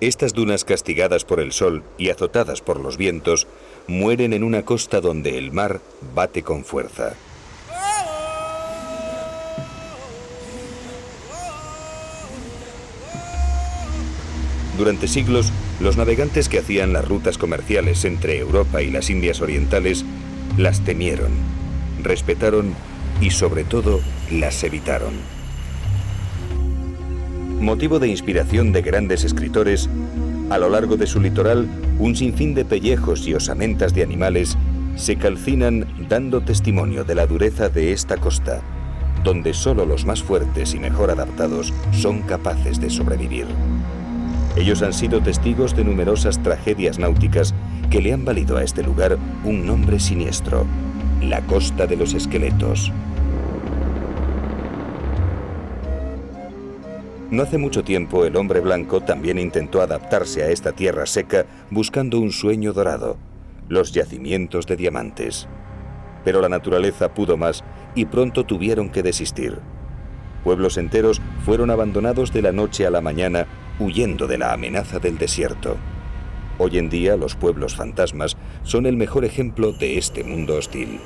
Estas dunas castigadas por el sol y azotadas por los vientos mueren en una costa donde el mar bate con fuerza. Durante siglos, los navegantes que hacían las rutas comerciales entre Europa y las Indias Orientales las temieron, respetaron y sobre todo las evitaron. Motivo de inspiración de grandes escritores, a lo largo de su litoral, un sinfín de pellejos y osamentas de animales se calcinan dando testimonio de la dureza de esta costa, donde solo los más fuertes y mejor adaptados son capaces de sobrevivir. Ellos han sido testigos de numerosas tragedias náuticas que le han valido a este lugar un nombre siniestro: la Costa de los Esqueletos. No hace mucho tiempo el hombre blanco también intentó adaptarse a esta tierra seca buscando un sueño dorado, los yacimientos de diamantes. Pero la naturaleza pudo más y pronto tuvieron que desistir. Pueblos enteros fueron abandonados de la noche a la mañana, huyendo de la amenaza del desierto. Hoy en día los pueblos fantasmas son el mejor ejemplo de este mundo hostil.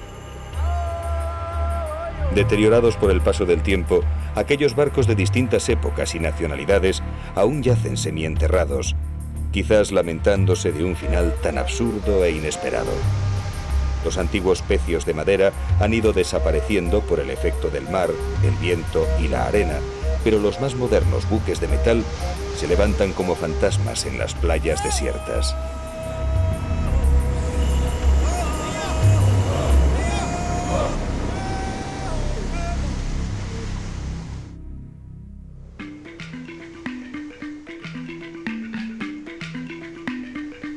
Deteriorados por el paso del tiempo, aquellos barcos de distintas épocas y nacionalidades aún yacen semienterrados, quizás lamentándose de un final tan absurdo e inesperado. Los antiguos pecios de madera han ido desapareciendo por el efecto del mar, el viento y la arena, pero los más modernos buques de metal se levantan como fantasmas en las playas desiertas.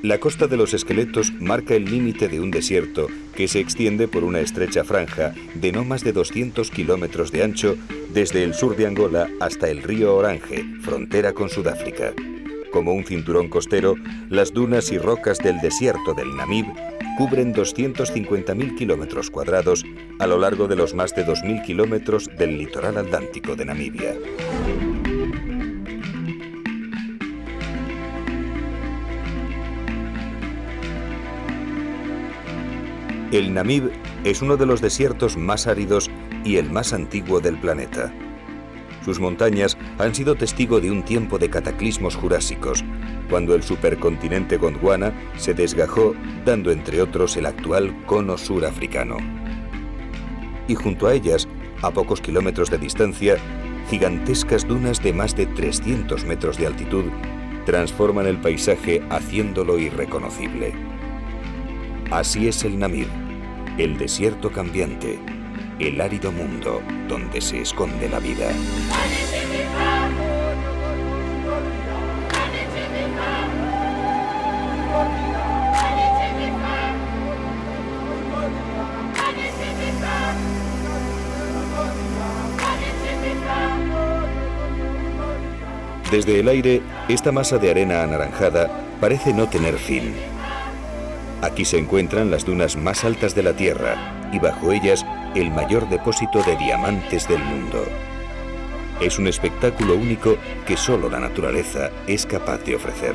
La Costa de los Esqueletos marca el límite de un desierto que se extiende por una estrecha franja de no más de 200 kilómetros de ancho desde el sur de Angola hasta el río Orange, frontera con Sudáfrica. Como un cinturón costero, las dunas y rocas del desierto del Namib cubren 250.000 kilómetros cuadrados a lo largo de los más de 2.000 kilómetros del litoral atlántico de Namibia. El Namib es uno de los desiertos más áridos y el más antiguo del planeta. Sus montañas han sido testigo de un tiempo de cataclismos jurásicos, cuando el supercontinente Gondwana se desgajó, dando entre otros el actual cono surafricano. Y junto a ellas, a pocos kilómetros de distancia, gigantescas dunas de más de 300 metros de altitud transforman el paisaje haciéndolo irreconocible. Así es el Namib, el desierto cambiante, el árido mundo donde se esconde la vida. Desde el aire, esta masa de arena anaranjada parece no tener fin. Aquí se encuentran las dunas más altas de la Tierra y bajo ellas el mayor depósito de diamantes del mundo. Es un espectáculo único que solo la naturaleza es capaz de ofrecer.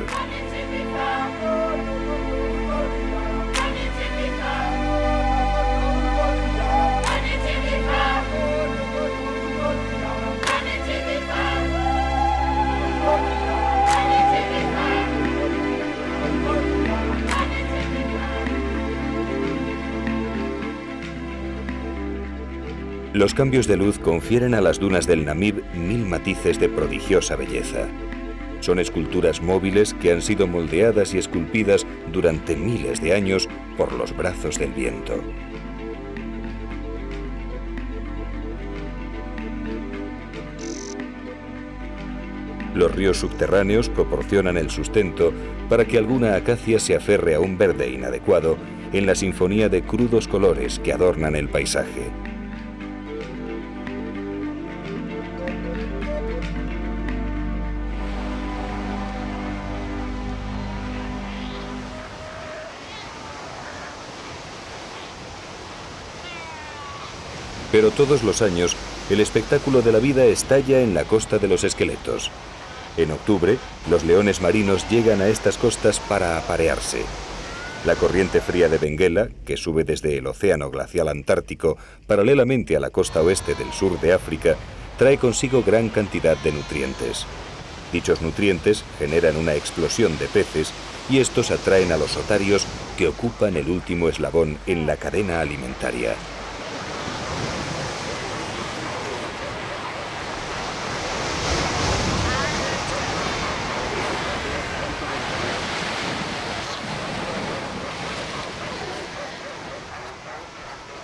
Los cambios de luz confieren a las dunas del Namib 1000 matices de prodigiosa belleza. Son esculturas móviles que han sido moldeadas y esculpidas durante miles de años por los brazos del viento. Los ríos subterráneos proporcionan el sustento para que alguna acacia se aferre a un verde inadecuado en la sinfonía de crudos colores que adornan el paisaje. Pero todos los años, el espectáculo de la vida estalla en la Costa de los Esqueletos. En octubre, los leones marinos llegan a estas costas para aparearse. La corriente fría de Benguela, que sube desde el océano glacial antártico paralelamente a la costa oeste del sur de África, trae consigo gran cantidad de nutrientes. Dichos nutrientes generan una explosión de peces y estos atraen a los otarios que ocupan el último eslabón en la cadena alimentaria.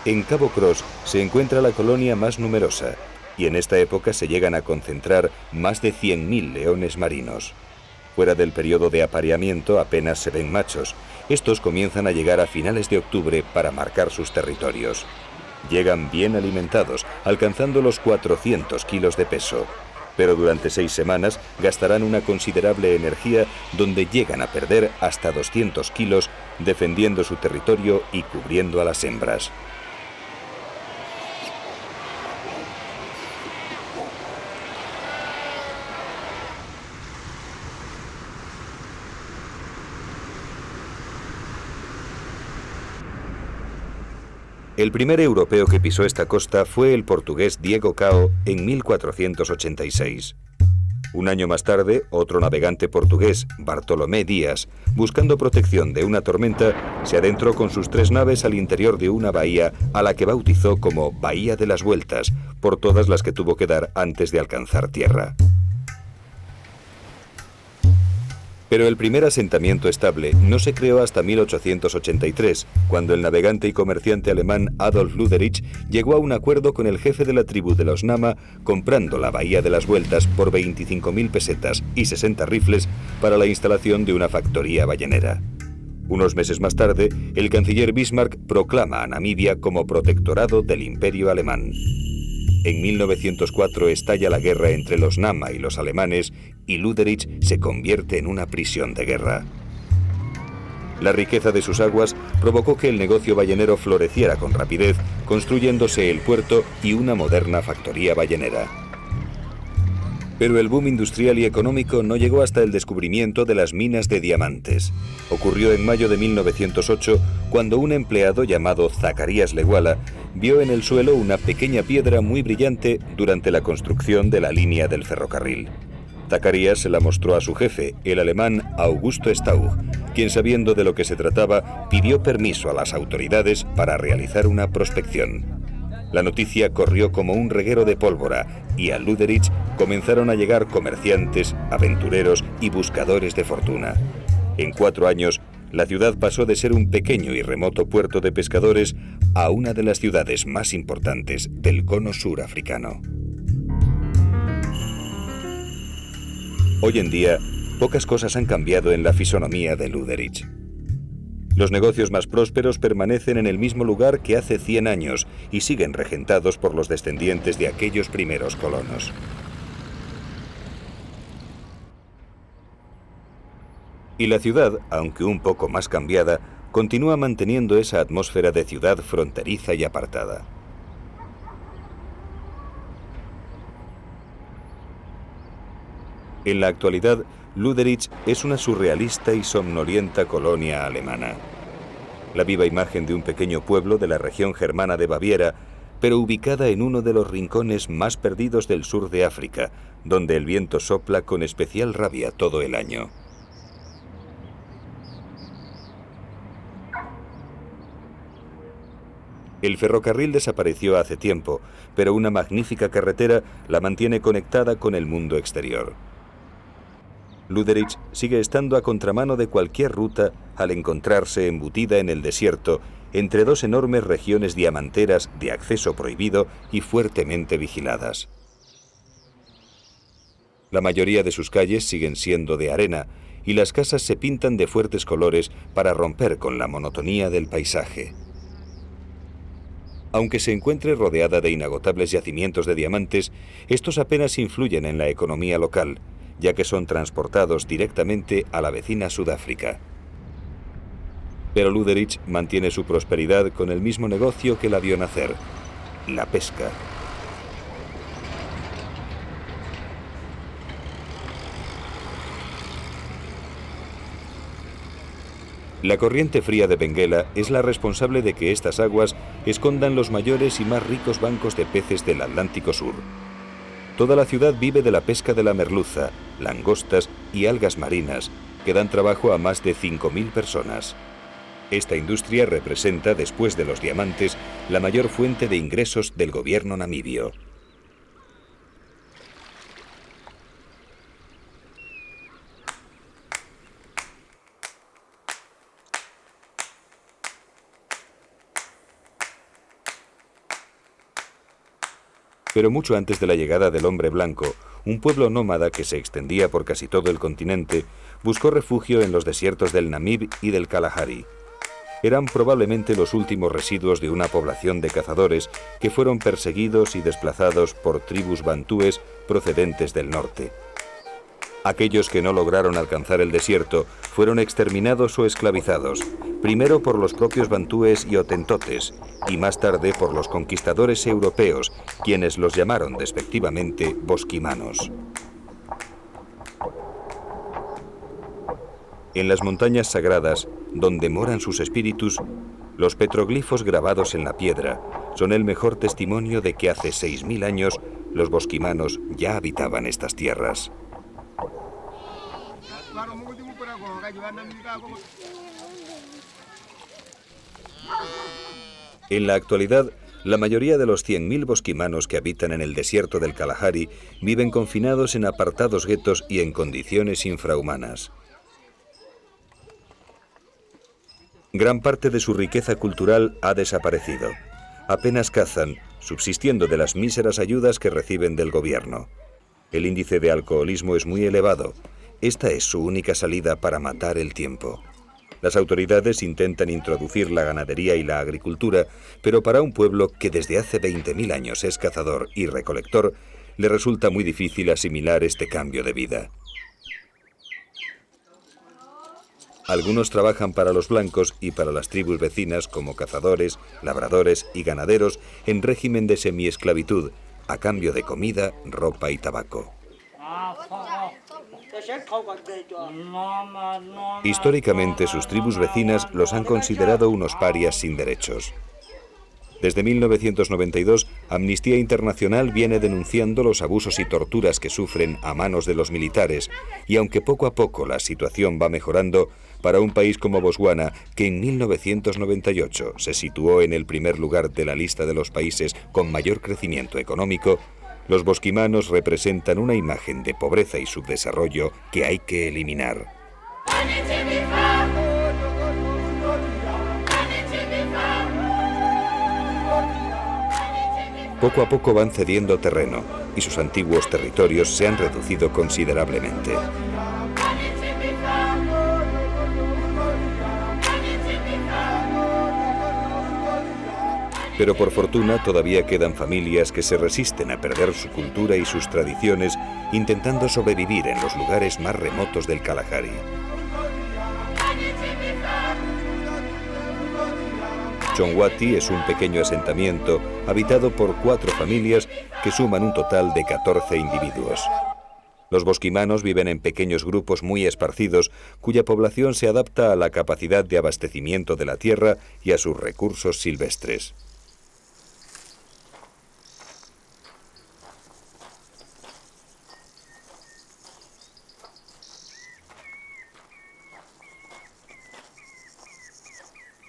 En Cabo Cross se encuentra la colonia más numerosa y en esta época se llegan a concentrar más de 100.000 leones marinos. Fuera del periodo de apareamiento apenas se ven machos. Estos comienzan a llegar a finales de octubre para marcar sus territorios. Llegan bien alimentados, alcanzando los 400 kilos de peso. Pero durante 6 semanas gastarán una considerable energía donde llegan a perder hasta 200 kilos defendiendo su territorio y cubriendo a las hembras. El primer europeo que pisó esta costa fue el portugués Diego Cao en 1486. Un año más tarde, otro navegante portugués, Bartolomé Díaz, buscando protección de una tormenta, se adentró con sus 3 naves al interior de una bahía a la que bautizó como Bahía de las Vueltas, por todas las que tuvo que dar antes de alcanzar tierra. Pero el primer asentamiento estable no se creó hasta 1883, cuando el navegante y comerciante alemán Adolf Luderich llegó a un acuerdo con el jefe de la tribu de los Nama, comprando la Bahía de las Vueltas por 25.000 pesetas y 60 rifles para la instalación de una factoría ballenera. Unos meses más tarde, el canciller Bismarck proclama a Namibia como protectorado del Imperio Alemán. En 1904 estalla la guerra entre los Nama y los alemanes y Luderich se convierte en una prisión de guerra. La riqueza de sus aguas provocó que el negocio ballenero floreciera con rapidez, construyéndose el puerto y una moderna factoría ballenera. Pero el boom industrial y económico no llegó hasta el descubrimiento de las minas de diamantes. Ocurrió en mayo de 1908, cuando un empleado llamado Zacarías Leguala vio en el suelo una pequeña piedra muy brillante durante la construcción de la línea del ferrocarril. Zacarías se la mostró a su jefe, el alemán Augusto Staug, quien, sabiendo de lo que se trataba, pidió permiso a las autoridades para realizar una prospección. La noticia corrió como un reguero de pólvora y a Luderich comenzaron a llegar comerciantes, aventureros y buscadores de fortuna. En 4 años, la ciudad pasó de ser un pequeño y remoto puerto de pescadores a una de las ciudades más importantes del cono sur africano. Hoy en día, pocas cosas han cambiado en la fisonomía de Luderich. Los negocios más prósperos permanecen en el mismo lugar que hace 100 años y siguen regentados por los descendientes de aquellos primeros colonos. Y la ciudad, aunque un poco más cambiada, continúa manteniendo esa atmósfera de ciudad fronteriza y apartada. En la actualidad, Luderich es una surrealista y somnolienta colonia alemana. La viva imagen de un pequeño pueblo de la región germana de Baviera, pero ubicada en uno de los rincones más perdidos del sur de África, donde el viento sopla con especial rabia todo el año. El ferrocarril desapareció hace tiempo, pero una magnífica carretera la mantiene conectada con el mundo exterior. Luderich sigue estando a contramano de cualquier ruta al encontrarse embutida en el desierto entre 2 enormes regiones diamanteras de acceso prohibido y fuertemente vigiladas. La mayoría de sus calles siguen siendo de arena y las casas se pintan de fuertes colores para romper con la monotonía del paisaje. Aunque se encuentre rodeada de inagotables yacimientos de diamantes, estos apenas influyen en la economía local, ya que son transportados directamente a la vecina Sudáfrica. Pero Luderich mantiene su prosperidad con el mismo negocio que la vio nacer: la pesca. La corriente fría de Benguela es la responsable de que estas aguas escondan los mayores y más ricos bancos de peces del Atlántico Sur. Toda la ciudad vive de la pesca de la merluza, langostas y algas marinas, que dan trabajo a más de 5.000 personas. Esta industria representa, después de los diamantes, la mayor fuente de ingresos del gobierno namibio. Pero mucho antes de la llegada del hombre blanco, un pueblo nómada que se extendía por casi todo el continente buscó refugio en los desiertos del Namib y del Kalahari. Eran probablemente los últimos residuos de una población de cazadores que fueron perseguidos y desplazados por tribus bantúes procedentes del norte. Aquellos que no lograron alcanzar el desierto fueron exterminados o esclavizados, primero por los propios bantúes y hotentotes, y más tarde por los conquistadores europeos, quienes los llamaron despectivamente bosquimanos. En las montañas sagradas, donde moran sus espíritus, los petroglifos grabados en la piedra son el mejor testimonio de que hace 6.000 años los bosquimanos ya habitaban estas tierras. En la actualidad, la mayoría de los 100.000 bosquimanos que habitan en el desierto del Kalahari viven confinados en apartados guetos y en condiciones infrahumanas. Gran parte de su riqueza cultural ha desaparecido. Apenas cazan, subsistiendo de las míseras ayudas que reciben del gobierno. El índice de alcoholismo es muy elevado. Esta es su única salida para matar el tiempo. Las autoridades intentan introducir la ganadería y la agricultura, pero para un pueblo que desde hace 20.000 años es cazador y recolector, le resulta muy difícil asimilar este cambio de vida. Algunos trabajan para los blancos y para las tribus vecinas como cazadores, labradores y ganaderos en régimen de semiesclavitud, a cambio de comida, ropa y tabaco. Históricamente, sus tribus vecinas los han considerado unos parias sin derechos. Desde 1992, Amnistía Internacional viene denunciando los abusos y torturas que sufren a manos de los militares, y aunque poco a poco la situación va mejorando, para un país como Botswana, que en 1998 se situó en el primer lugar de la lista de los países con mayor crecimiento económico, los bosquimanos representan una imagen de pobreza y subdesarrollo que hay que eliminar. Poco a poco van cediendo terreno y sus antiguos territorios se han reducido considerablemente. Pero por fortuna todavía quedan familias que se resisten a perder su cultura y sus tradiciones, intentando sobrevivir en los lugares más remotos del Kalahari. Chongwati es un pequeño asentamiento habitado por 4 familias que suman un total de 14 individuos. Los bosquimanos viven en pequeños grupos muy esparcidos, cuya población se adapta a la capacidad de abastecimiento de la tierra y a sus recursos silvestres.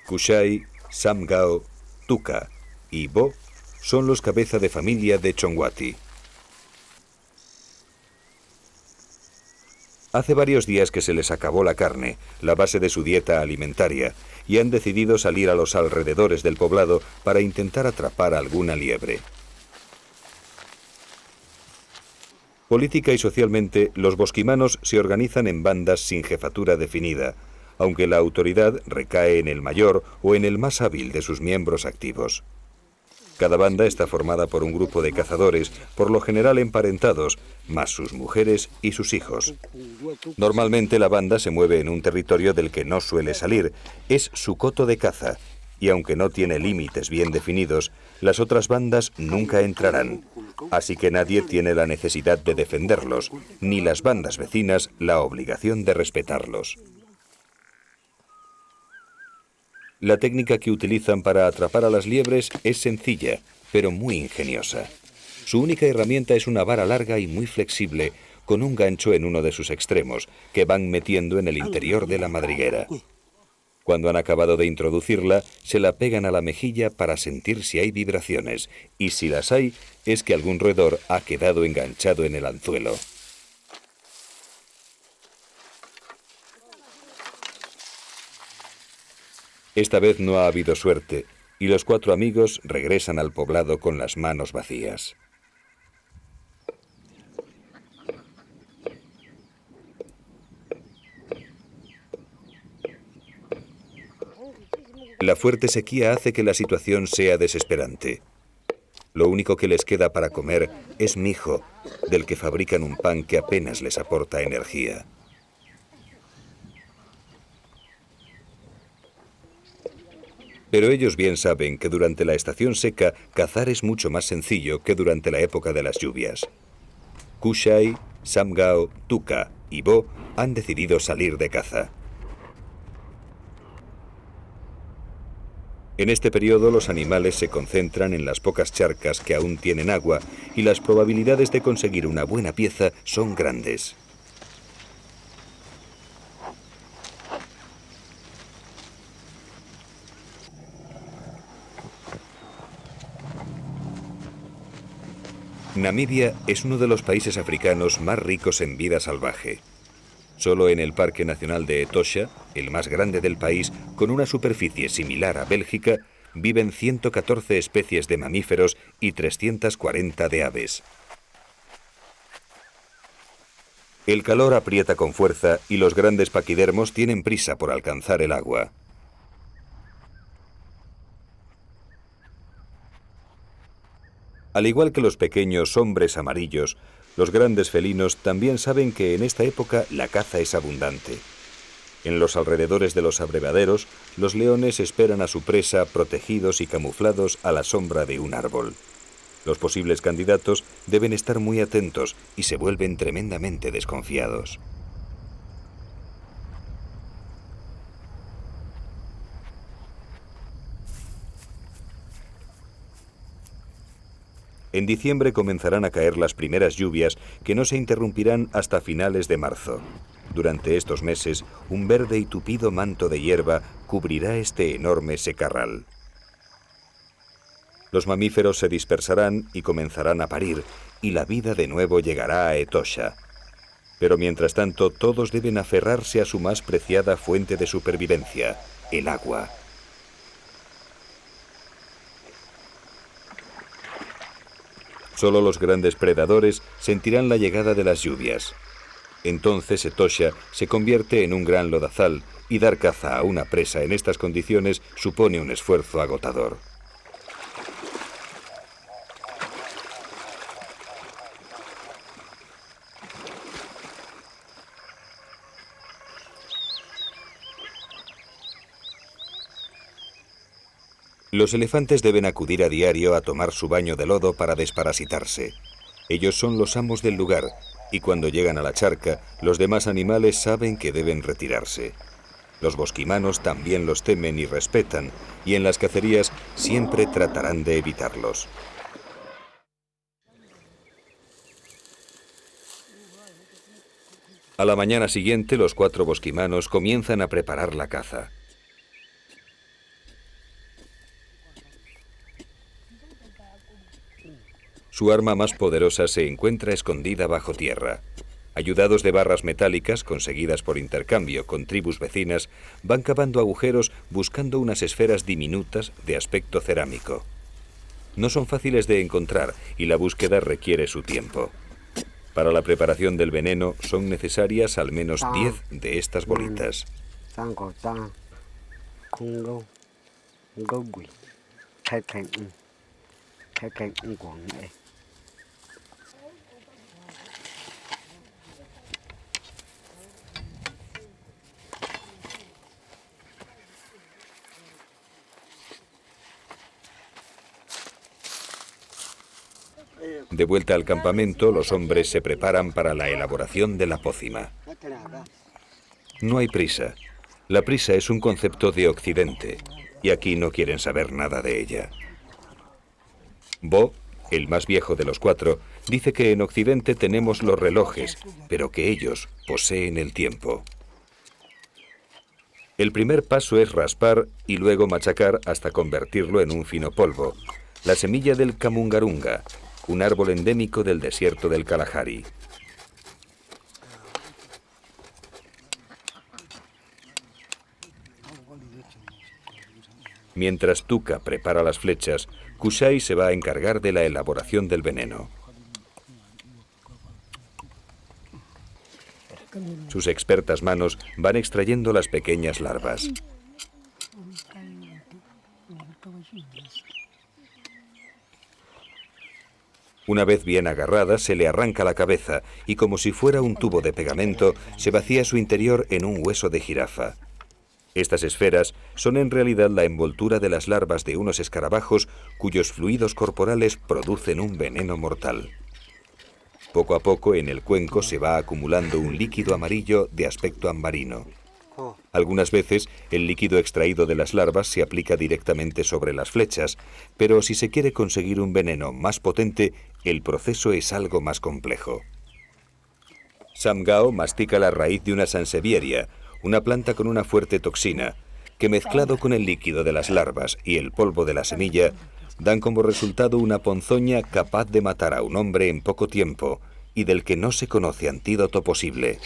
Kushai, Samgao, Tuka y Bo son los cabeza de familia de Chongwati. Hace varios días que se les acabó la carne, la base de su dieta alimentaria, y han decidido salir a los alrededores del poblado para intentar atrapar alguna liebre. Política y socialmente, los bosquimanos se organizan en bandas sin jefatura definida, aunque la autoridad recae en el mayor o en el más hábil de sus miembros activos. Cada banda está formada por un grupo de cazadores, por lo general emparentados, más sus mujeres y sus hijos. Normalmente la banda se mueve en un territorio del que no suele salir, es su coto de caza, y aunque no tiene límites bien definidos, las otras bandas nunca entrarán, así que nadie tiene la necesidad de defenderlos, ni las bandas vecinas la obligación de respetarlos. La técnica que utilizan para atrapar a las liebres es sencilla, pero muy ingeniosa. Su única herramienta es una vara larga y muy flexible, con un gancho en uno de sus extremos, que van metiendo en el interior de la madriguera. Cuando han acabado de introducirla, se la pegan a la mejilla para sentir si hay vibraciones, y si las hay, es que algún roedor ha quedado enganchado en el anzuelo. Esta vez no ha habido suerte, y los 4 amigos regresan al poblado con las manos vacías. La fuerte sequía hace que la situación sea desesperante. Lo único que les queda para comer es mijo, del que fabrican un pan que apenas les aporta energía. Pero ellos bien saben que durante la estación seca cazar es mucho más sencillo que durante la época de las lluvias. Kushai, Samgao, Tuka y Bo han decidido salir de caza. En este periodo los animales se concentran en las pocas charcas que aún tienen agua y las probabilidades de conseguir una buena pieza son grandes. Namibia es uno de los países africanos más ricos en vida salvaje. Solo en el Parque Nacional de Etosha, el más grande del país, con una superficie similar a Bélgica, viven 114 especies de mamíferos y 340 de aves. El calor aprieta con fuerza y los grandes paquidermos tienen prisa por alcanzar el agua. Al igual que los pequeños hombres amarillos, los grandes felinos también saben que en esta época la caza es abundante. En los alrededores de los abrevaderos, los leones esperan a su presa protegidos y camuflados a la sombra de un árbol. Los posibles candidatos deben estar muy atentos y se vuelven tremendamente desconfiados. En diciembre comenzarán a caer las primeras lluvias que no se interrumpirán hasta finales de marzo. Durante estos meses, un verde y tupido manto de hierba cubrirá este enorme secarral. Los mamíferos se dispersarán y comenzarán a parir, y la vida de nuevo llegará a Etosha. Pero mientras tanto, todos deben aferrarse a su más preciada fuente de supervivencia, el agua. Solo los grandes predadores sentirán la llegada de las lluvias. Entonces Etosha se convierte en un gran lodazal y dar caza a una presa en estas condiciones supone un esfuerzo agotador. Los elefantes deben acudir a diario a tomar su baño de lodo para desparasitarse. Ellos son los amos del lugar, y cuando llegan a la charca, los demás animales saben que deben retirarse. Los bosquimanos también los temen y respetan, y en las cacerías siempre tratarán de evitarlos. A la mañana siguiente, los 4 bosquimanos comienzan a preparar la caza. Su arma más poderosa se encuentra escondida bajo tierra. Ayudados de barras metálicas conseguidas por intercambio con tribus vecinas, van cavando agujeros buscando unas esferas diminutas de aspecto cerámico. No son fáciles de encontrar y la búsqueda requiere su tiempo. Para la preparación del veneno son necesarias al menos 10 de estas bolitas. De vuelta al campamento, los hombres se preparan para la elaboración de la pócima. No hay prisa. La prisa es un concepto de Occidente. y aquí no quieren saber nada de ella. Bo, el más viejo de los cuatro, dice que en Occidente tenemos los relojes, pero que ellos poseen el tiempo. El primer paso es raspar y luego machacar hasta convertirlo en un fino polvo, la semilla del camungarunga, un árbol endémico del desierto del Kalahari. Mientras Tuka prepara las flechas, Kushai se va a encargar de la elaboración del veneno. Sus expertas manos van extrayendo las pequeñas larvas. Una vez bien agarrada, se le arranca la cabeza y, como si fuera un tubo de pegamento, se vacía su interior en un hueso de jirafa. Estas esferas son en realidad la envoltura de las larvas de unos escarabajos cuyos fluidos corporales producen un veneno mortal. Poco a poco en el cuenco se va acumulando un líquido amarillo de aspecto ambarino. Algunas veces el líquido extraído de las larvas se aplica directamente sobre las flechas, pero si se quiere conseguir un veneno más potente, el proceso es algo más complejo. Samgao mastica la raíz de una sansevieria, una planta con una fuerte toxina, que mezclado con el líquido de las larvas y el polvo de la semilla, dan como resultado una ponzoña capaz de matar a un hombre en poco tiempo y del que no se conoce antídoto posible.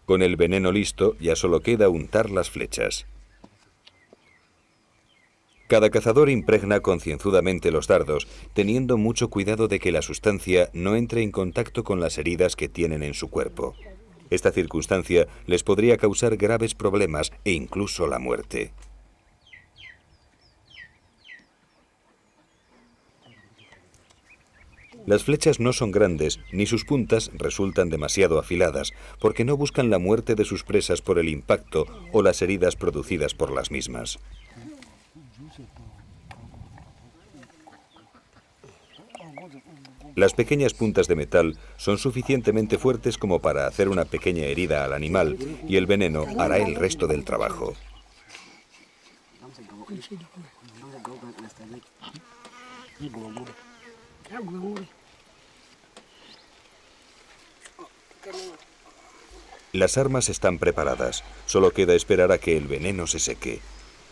Con el veneno listo, ya solo queda untar las flechas. Cada cazador impregna concienzudamente los dardos, teniendo mucho cuidado de que la sustancia no entre en contacto con las heridas que tienen en su cuerpo. Esta circunstancia les podría causar graves problemas e incluso la muerte. Las flechas no son grandes, ni sus puntas resultan demasiado afiladas, porque no buscan la muerte de sus presas por el impacto o las heridas producidas por las mismas. Las pequeñas puntas de metal son suficientemente fuertes como para hacer una pequeña herida al animal y el veneno hará el resto del trabajo. Las armas están preparadas, solo queda esperar a que el veneno se seque.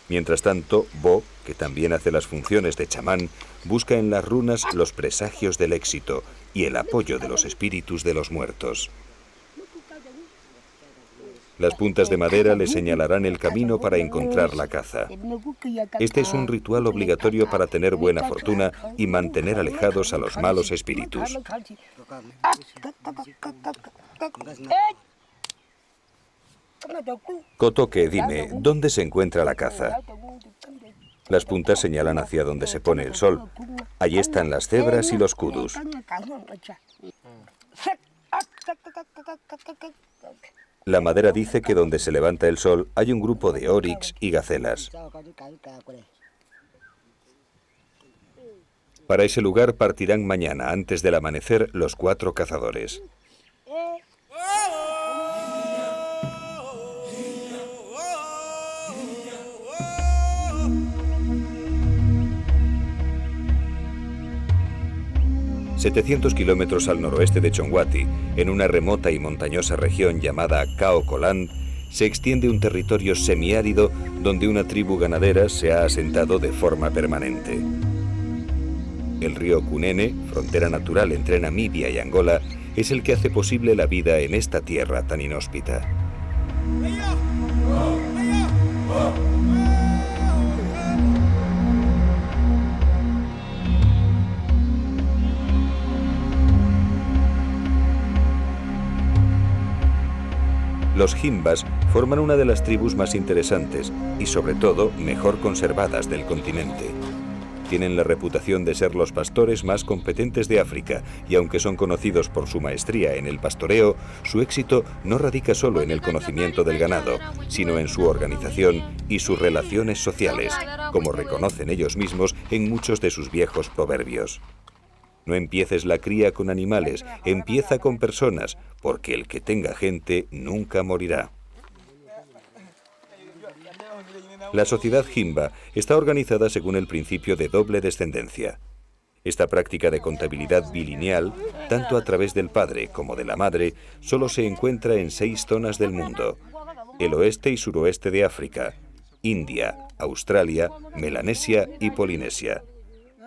Mientras tanto, Bo, que también hace las funciones de chamán, busca en las runas los presagios del éxito y el apoyo de los espíritus de los muertos. Las puntas de madera le señalarán el camino para encontrar la caza. Este es un ritual obligatorio para tener buena fortuna y mantener alejados a los malos espíritus. Kotoke, dime, ¿dónde se encuentra la caza? Las puntas señalan hacia donde se pone el sol. Allí están las cebras y los kudus. La madera dice que donde se levanta el sol hay un grupo de oryx y gacelas. Para ese lugar partirán mañana, antes del amanecer, los 4 cazadores. ...700 kilómetros al noroeste de Chongwati, en una remota y montañosa región llamada Khao Koland, se extiende un territorio semiárido donde una tribu ganadera se ha asentado de forma permanente. El río Cunene, frontera natural entre Namibia y Angola, es el que hace posible la vida en esta tierra tan inhóspita. Los Himbas forman una de las tribus más interesantes y, sobre todo, mejor conservadas del continente. Tienen la reputación de ser los pastores más competentes de África y, aunque son conocidos por su maestría en el pastoreo, su éxito no radica solo en el conocimiento del ganado, sino en su organización y sus relaciones sociales, como reconocen ellos mismos en muchos de sus viejos proverbios. No empieces la cría con animales, empieza con personas, porque el que tenga gente nunca morirá. La sociedad Himba está organizada según el principio de doble descendencia. Esta práctica de contabilidad bilineal, tanto a través del padre como de la madre, solo se encuentra en 6 zonas del mundo: el oeste y suroeste de África, India, Australia, Melanesia y Polinesia.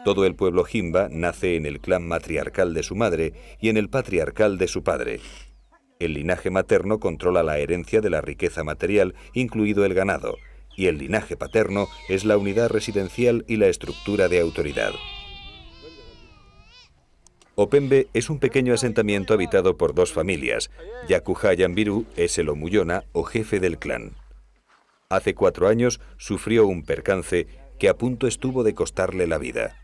Todo el pueblo Himba nace en el clan matriarcal de su madre y en el patriarcal de su padre. El linaje materno controla la herencia de la riqueza material, incluido el ganado, y el linaje paterno es la unidad residencial y la estructura de autoridad. Opembe es un pequeño asentamiento habitado por 2 familias. Yakuja Yambiru es el Omuyona o jefe del clan. Hace 4 años sufrió un percance que a punto estuvo de costarle la vida.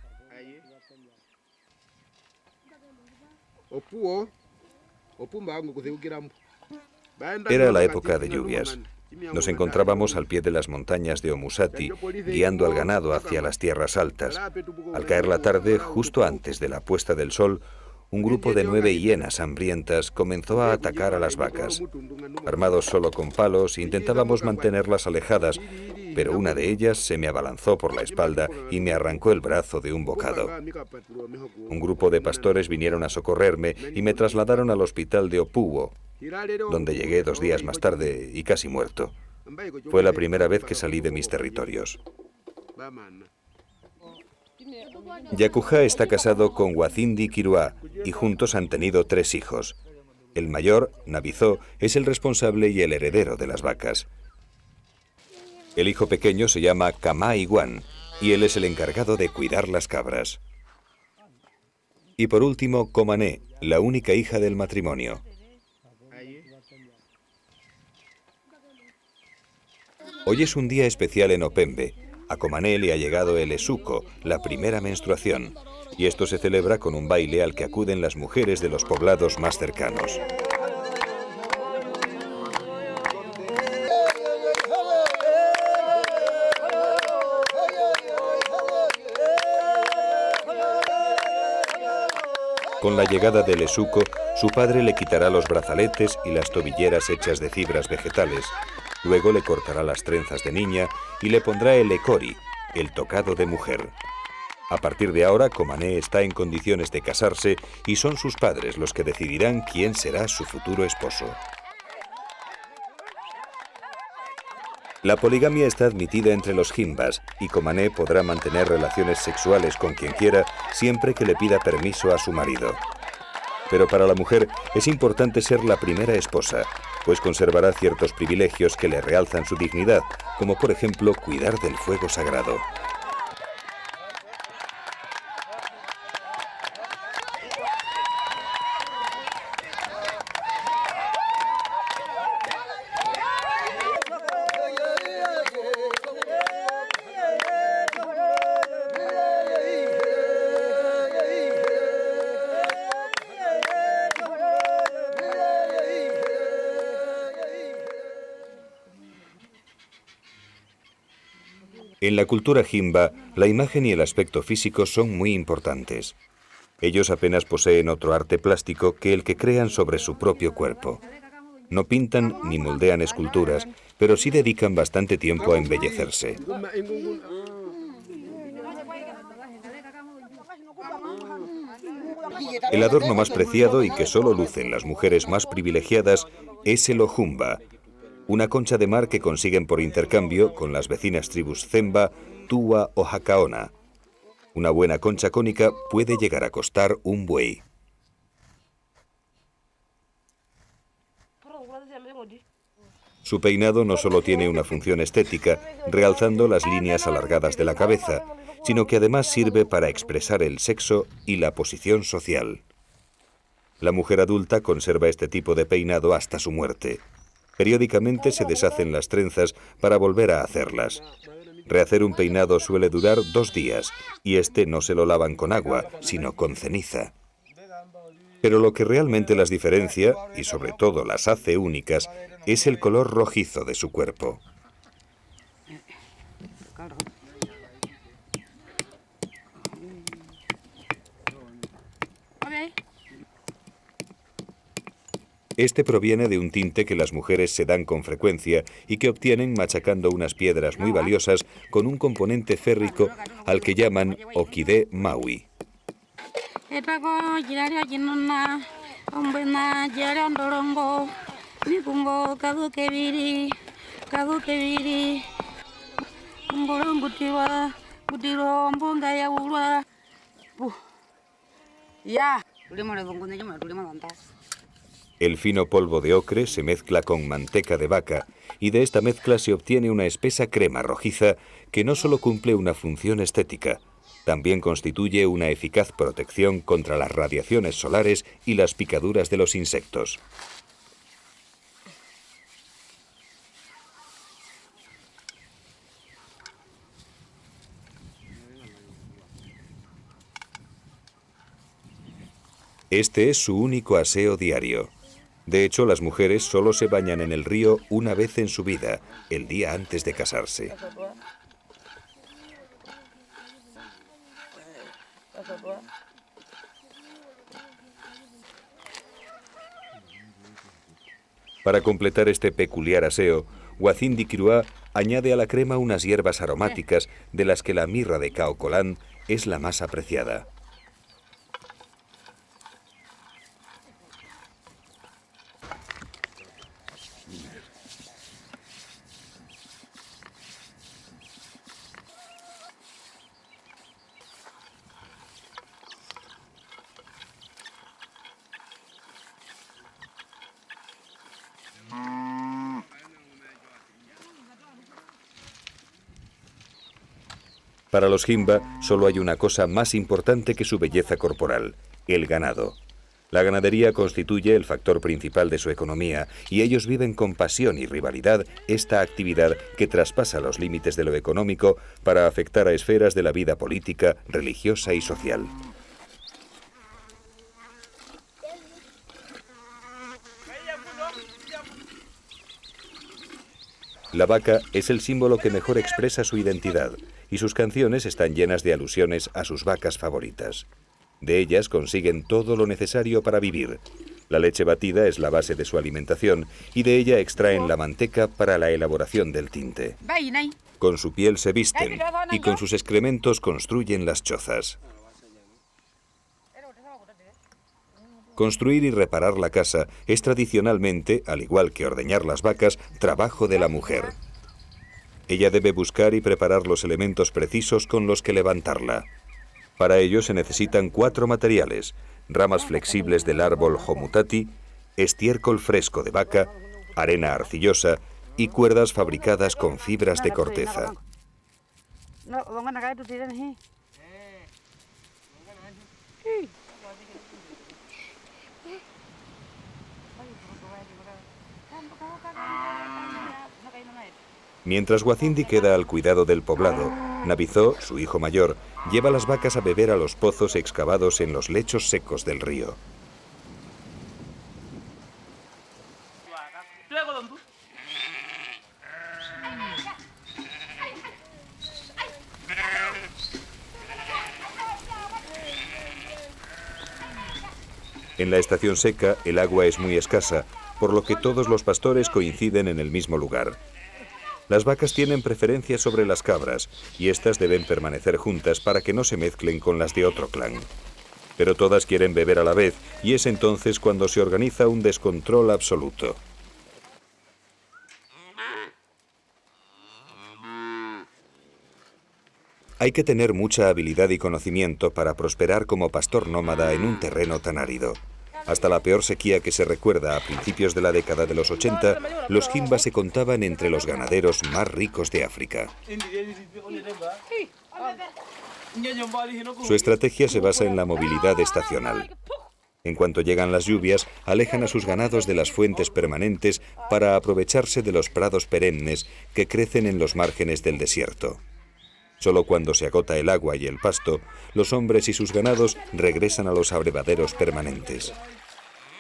Era la época de lluvias. Nos encontrábamos al pie de las montañas de Omusati, guiando al ganado hacia las tierras altas. Al caer la tarde, justo antes de la puesta del sol, un grupo de 9 hienas hambrientas comenzó a atacar a las vacas. Armados solo con palos, intentábamos mantenerlas alejadas, pero una de ellas se me abalanzó por la espalda y me arrancó el brazo de un bocado. Un grupo de pastores vinieron a socorrerme y me trasladaron al hospital de Opuwo, donde llegué 2 días más tarde y casi muerto. Fue la primera vez que salí de mis territorios. Yakuja está casado con Wazindi Kirua y juntos han tenido 3 hijos. El mayor, Nabizó, es el responsable y el heredero de las vacas. El hijo pequeño se llama Kama Iguan y él es el encargado de cuidar las cabras. Y por último, Komané, la única hija del matrimonio. Hoy es un día especial en Opembe. A Komané le ha llegado el esuko, la primera menstruación, y esto se celebra con un baile al que acuden las mujeres de los poblados más cercanos. Con la llegada del esuko, su padre le quitará los brazaletes y las tobilleras hechas de fibras vegetales. Luego le cortará las trenzas de niña y le pondrá el ekori, el tocado de mujer. A partir de ahora, Komané está en condiciones de casarse y son sus padres los que decidirán quién será su futuro esposo. La poligamia está admitida entre los Himbas y Komané podrá mantener relaciones sexuales con quien quiera siempre que le pida permiso a su marido. Pero para la mujer es importante ser la primera esposa, pues conservará ciertos privilegios que le realzan su dignidad, como por ejemplo cuidar del fuego sagrado. En la cultura Himba, la imagen y el aspecto físico son muy importantes. Ellos apenas poseen otro arte plástico que el que crean sobre su propio cuerpo. No pintan ni moldean esculturas, pero sí dedican bastante tiempo a embellecerse. El adorno más preciado y que solo lucen las mujeres más privilegiadas es el ojumba, una concha de mar que consiguen por intercambio con las vecinas tribus Zemba, Tua o Hakaona. Una buena concha cónica puede llegar a costar un buey. Su peinado no solo tiene una función estética, realzando las líneas alargadas de la cabeza, sino que además sirve para expresar el sexo y la posición social. La mujer adulta conserva este tipo de peinado hasta su muerte. Periódicamente se deshacen las trenzas para volver a hacerlas. Rehacer un peinado suele durar 2 días, y este no se lo lavan con agua, sino con ceniza. Pero lo que realmente las diferencia, y sobre todo las hace únicas, es el color rojizo de su cuerpo. Este proviene de un tinte que las mujeres se dan con frecuencia y que obtienen machacando unas piedras muy valiosas con un componente férrico al que llaman orquídea maui. El fino polvo de ocre se mezcla con manteca de vaca y de esta mezcla se obtiene una espesa crema rojiza que no solo cumple una función estética, también constituye una eficaz protección contra las radiaciones solares y las picaduras de los insectos. Este es su único aseo diario. De hecho, las mujeres solo se bañan en el río una vez en su vida, el día antes de casarse. Para completar este peculiar aseo, Wathindi Kirua añade a la crema unas hierbas aromáticas de las que la mirra de Kaokolan es la más apreciada. Para los Himba solo hay una cosa más importante que su belleza corporal: el ganado. La ganadería constituye el factor principal de su economía y ellos viven con pasión y rivalidad esta actividad que traspasa los límites de lo económico para afectar a esferas de la vida política, religiosa y social. La vaca es el símbolo que mejor expresa su identidad y sus canciones están llenas de alusiones a sus vacas favoritas. De ellas consiguen todo lo necesario para vivir. La leche batida es la base de su alimentación y de ella extraen la manteca para la elaboración del tinte. Con su piel se visten y con sus excrementos construyen las chozas. Construir y reparar la casa es tradicionalmente, al igual que ordeñar las vacas, trabajo de la mujer. Ella debe buscar y preparar los elementos precisos con los que levantarla. Para ello se necesitan 4 materiales: ramas flexibles del árbol homutati, estiércol fresco de vaca, arena arcillosa y cuerdas fabricadas con fibras de corteza. Mientras Wathindi queda al cuidado del poblado, Nabizó, su hijo mayor, lleva las vacas a beber a los pozos excavados en los lechos secos del río. En la estación seca, el agua es muy escasa, por lo que todos los pastores coinciden en el mismo lugar. Las vacas tienen preferencia sobre las cabras y éstas deben permanecer juntas para que no se mezclen con las de otro clan. Pero todas quieren beber a la vez y es entonces cuando se organiza un descontrol absoluto. Hay que tener mucha habilidad y conocimiento para prosperar como pastor nómada en un terreno tan árido. Hasta la peor sequía que se recuerda a principios de la década de los 80, los Himba se contaban entre los ganaderos más ricos de África. Su estrategia se basa en la movilidad estacional. En cuanto llegan las lluvias, alejan a sus ganados de las fuentes permanentes para aprovecharse de los prados perennes que crecen en los márgenes del desierto. Solo cuando se agota el agua y el pasto, los hombres y sus ganados regresan a los abrevaderos permanentes.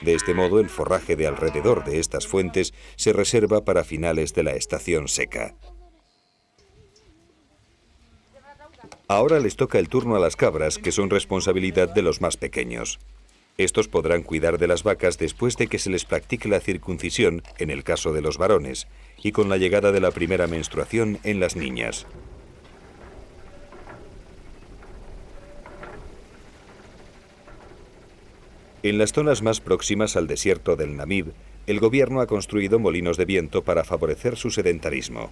De este modo, el forraje de alrededor de estas fuentes se reserva para finales de la estación seca. Ahora les toca el turno a las cabras, que son responsabilidad de los más pequeños. Estos podrán cuidar de las vacas después de que se les practique la circuncisión en el caso de los varones y con la llegada de la primera menstruación en las niñas. En las zonas más próximas al desierto del Namib, el gobierno ha construido molinos de viento para favorecer su sedentarismo.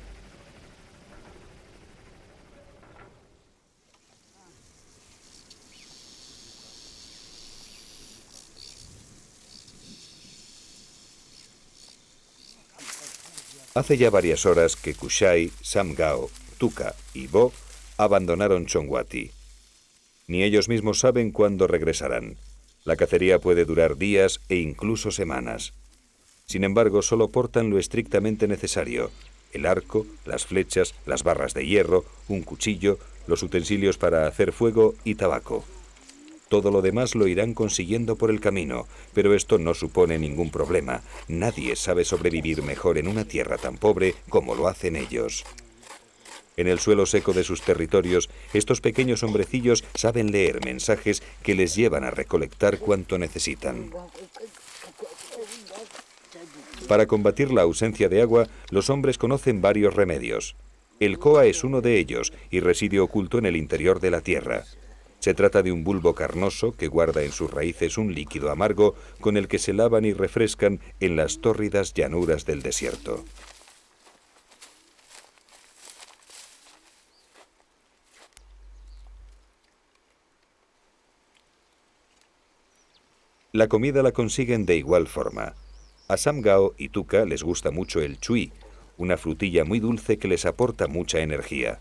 Hace ya varias horas que Kushai, Samgao, Tuka y Bo abandonaron Chongwati. Ni ellos mismos saben cuándo regresarán. La cacería puede durar días e incluso semanas. Sin embargo, solo portan lo estrictamente necesario: el arco, las flechas, las barras de hierro, un cuchillo, los utensilios para hacer fuego y tabaco. Todo lo demás lo irán consiguiendo por el camino, pero esto no supone ningún problema. Nadie sabe sobrevivir mejor en una tierra tan pobre como lo hacen ellos. En el suelo seco de sus territorios, estos pequeños hombrecillos saben leer mensajes que les llevan a recolectar cuanto necesitan. Para combatir la ausencia de agua, los hombres conocen varios remedios. El koa es uno de ellos y reside oculto en el interior de la tierra. Se trata de un bulbo carnoso que guarda en sus raíces un líquido amargo con el que se lavan y refrescan en las tórridas llanuras del desierto. La comida la consiguen de igual forma. A Samgao y Tuka les gusta mucho el chui, una frutilla muy dulce que les aporta mucha energía.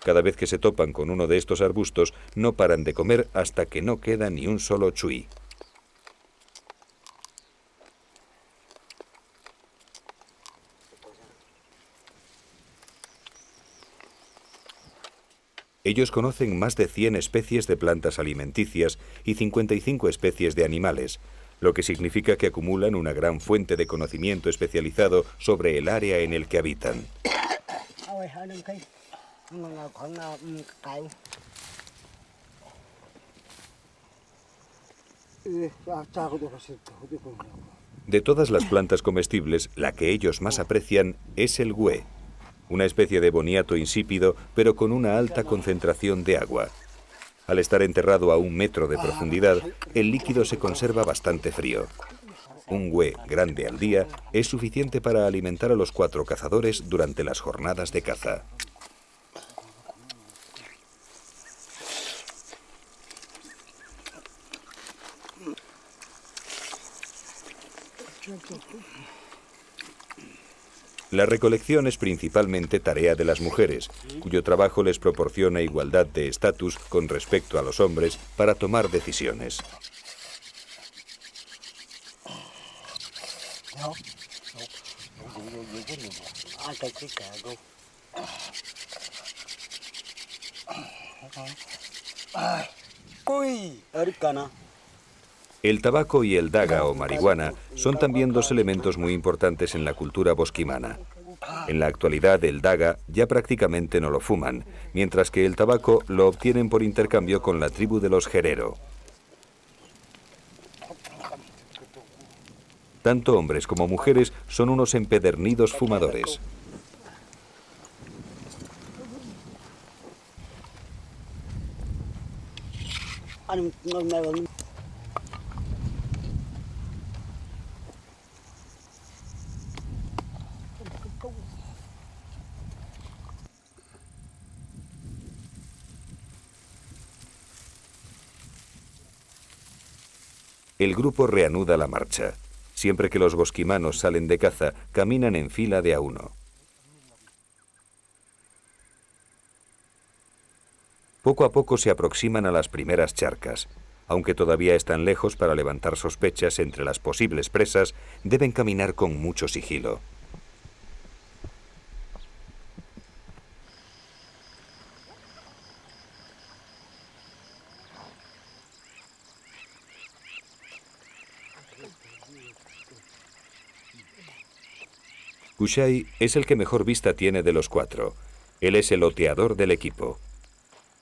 Cada vez que se topan con uno de estos arbustos, no paran de comer hasta que no queda ni un solo chui. Ellos conocen más de 100 especies de plantas alimenticias y 55 especies de animales, lo que significa que acumulan una gran fuente de conocimiento especializado sobre el área en el que habitan. De todas las plantas comestibles, la que ellos más aprecian es el güe, una especie de boniato insípido, pero con una alta concentración de agua. Al estar enterrado a 1 metro de profundidad, el líquido se conserva bastante frío. Un güe grande al día es suficiente para alimentar a los 4 cazadores durante las jornadas de caza. La recolección es principalmente tarea de las mujeres, cuyo trabajo les proporciona igualdad de estatus con respecto a los hombres para tomar decisiones. El tabaco y el daga o marihuana son también 2 elementos muy importantes en la cultura bosquimana. En la actualidad el daga ya prácticamente no lo fuman, mientras que el tabaco lo obtienen por intercambio con la tribu de los Herero. Tanto hombres como mujeres son unos empedernidos fumadores. El grupo reanuda la marcha. Siempre que los bosquimanos salen de caza, caminan en fila de a 1. Poco a poco se aproximan a las primeras charcas. Aunque todavía están lejos para levantar sospechas entre las posibles presas, deben caminar con mucho sigilo. Kushai es el que mejor vista tiene de los 4. Él es el oteador del equipo.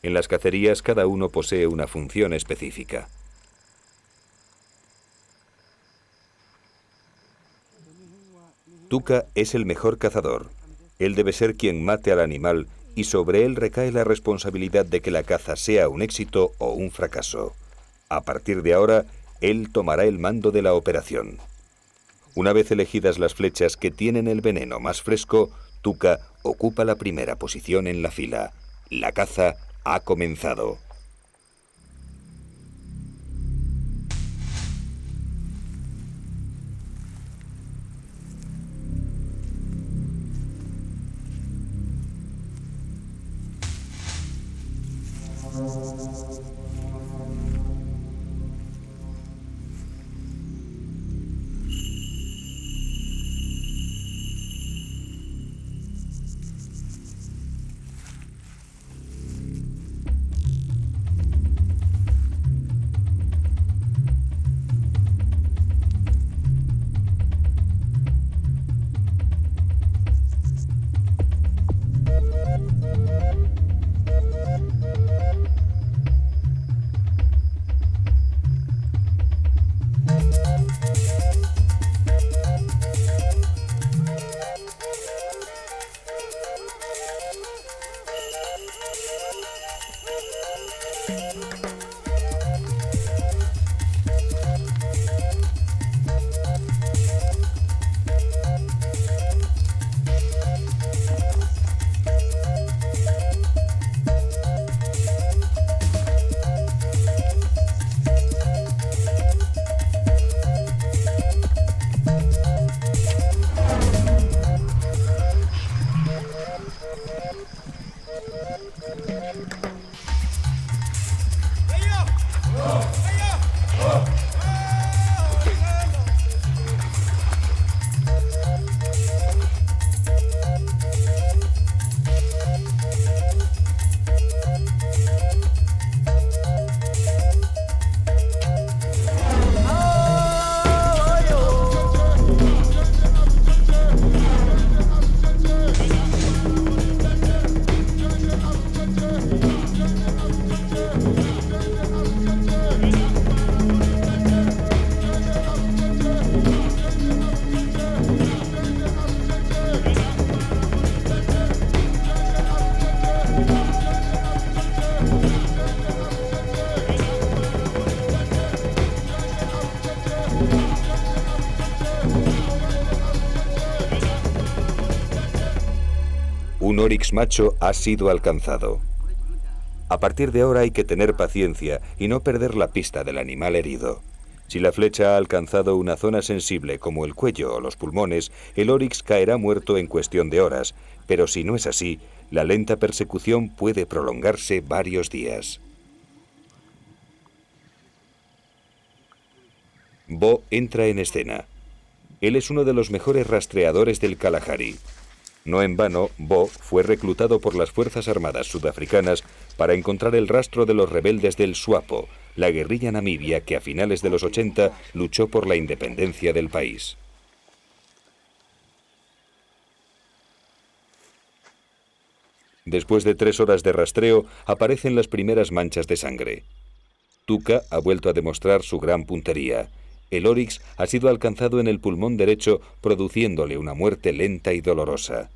En las cacerías cada uno posee una función específica. Tuca es el mejor cazador. Él debe ser quien mate al animal y sobre él recae la responsabilidad de que la caza sea un éxito o un fracaso. A partir de ahora, él tomará el mando de la operación. Una vez elegidas las flechas que tienen el veneno más fresco, Tuca ocupa la primera posición en la fila. La caza ha comenzado. Un oryx macho ha sido alcanzado. A partir de ahora hay que tener paciencia y no perder la pista del animal herido. Si la flecha ha alcanzado una zona sensible como el cuello o los pulmones, el oryx caerá muerto en cuestión de horas, pero si no es así, la lenta persecución puede prolongarse varios días. Bo entra en escena. Él es uno de los mejores rastreadores del Kalahari. No en vano, Bo fue reclutado por las Fuerzas Armadas sudafricanas para encontrar el rastro de los rebeldes del SWAPO, la guerrilla namibia que a finales de los 80 luchó por la independencia del país. Después de 3 horas de rastreo, aparecen las primeras manchas de sangre. Tuca ha vuelto a demostrar su gran puntería. El oryx ha sido alcanzado en el pulmón derecho, produciéndole una muerte lenta y dolorosa.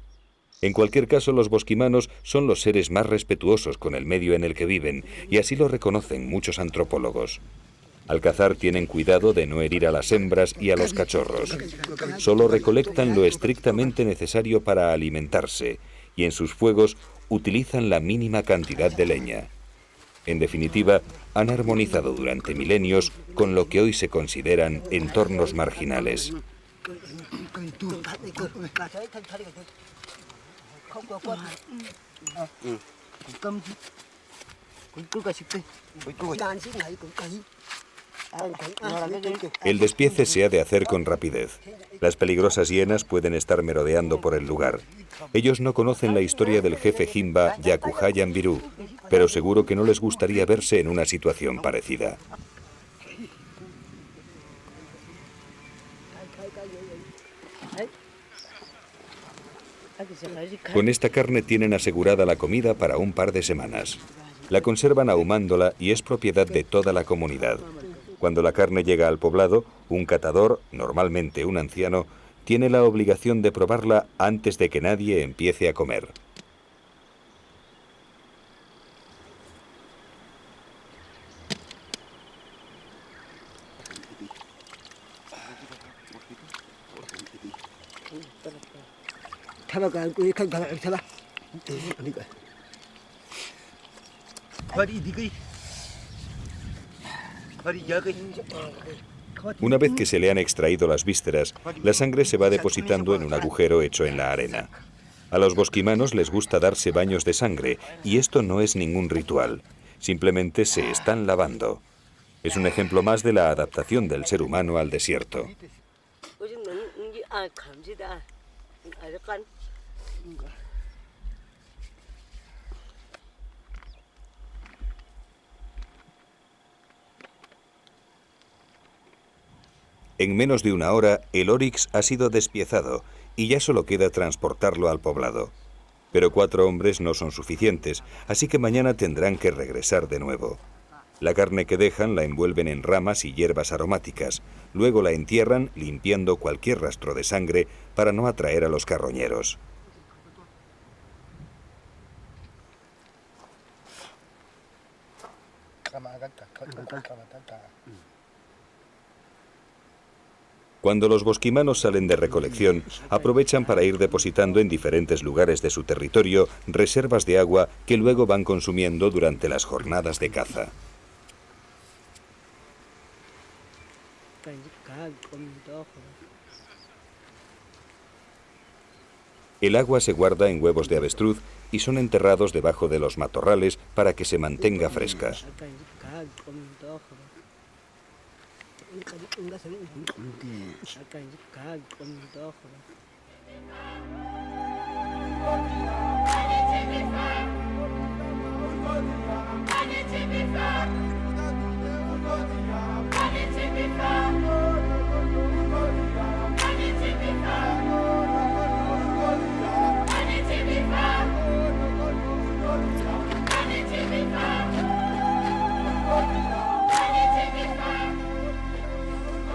En cualquier caso, los bosquimanos son los seres más respetuosos con el medio en el que viven, y así lo reconocen muchos antropólogos. Al cazar tienen cuidado de no herir a las hembras y a los cachorros. Solo recolectan lo estrictamente necesario para alimentarse, y en sus fuegos utilizan la mínima cantidad de leña. En definitiva, han armonizado durante milenios con lo que hoy se consideran entornos marginales. El despiece se ha de hacer con rapidez. Las peligrosas hienas pueden estar merodeando por el lugar. Ellos no conocen la historia del jefe Himba Yakuhayan Biru, pero seguro que no les gustaría verse en una situación parecida. Con esta carne tienen asegurada la comida para un par de semanas. La conservan ahumándola y es propiedad de toda la comunidad. Cuando la carne llega al poblado, un catador, normalmente un anciano, tiene la obligación de probarla antes de que nadie empiece a comer. Una vez que se le han extraído las vísceras, la sangre se va depositando en un agujero hecho en la arena. A los bosquimanos les gusta darse baños de sangre, y esto no es ningún ritual. Simplemente se están lavando. Es un ejemplo más de la adaptación del ser humano al desierto. En menos de una hora, el óryx ha sido despiezado y ya solo queda transportarlo al poblado. Pero 4 hombres no son suficientes, así que mañana tendrán que regresar de nuevo. La carne que dejan la envuelven en ramas y hierbas aromáticas. Luego la entierran limpiando cualquier rastro de sangre para no atraer a los carroñeros. Cuando los bosquimanos salen de recolección, aprovechan para ir depositando en diferentes lugares de su territorio reservas de agua que luego van consumiendo durante las jornadas de caza. El agua se guarda en huevos de avestruz y son enterrados debajo de los matorrales para que se mantenga fresca.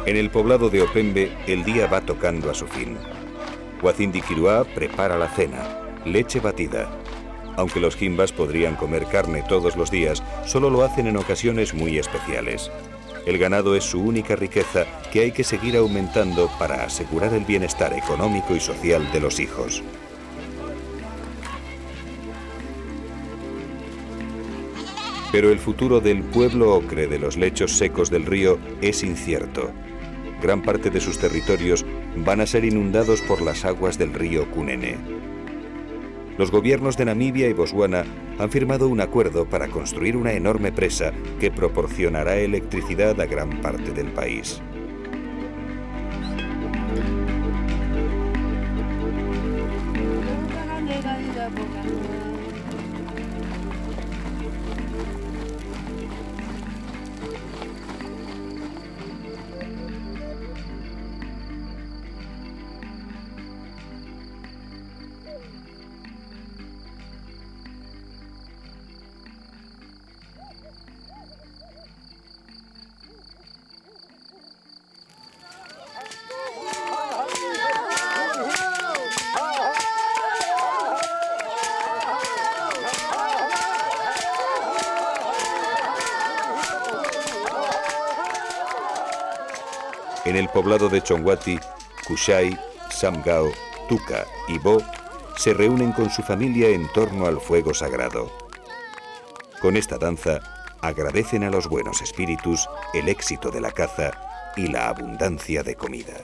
En el poblado de Opembe, el día va tocando a su fin. Huacindi Kiruá prepara la cena, leche batida. Aunque los jimbas podrían comer carne todos los días, solo lo hacen en ocasiones muy especiales. El ganado es su única riqueza que hay que seguir aumentando para asegurar el bienestar económico y social de los hijos. Pero el futuro del pueblo ocre de los lechos secos del río es incierto. Gran parte de sus territorios van a ser inundados por las aguas del río Cunene. Los gobiernos de Namibia y Botswana han firmado un acuerdo para construir una enorme presa que proporcionará electricidad a gran parte del país. En el poblado de Chongwati, Kushai, Samgao, Tuka y Bo se reúnen con su familia en torno al fuego sagrado. Con esta danza agradecen a los buenos espíritus el éxito de la caza y la abundancia de comida.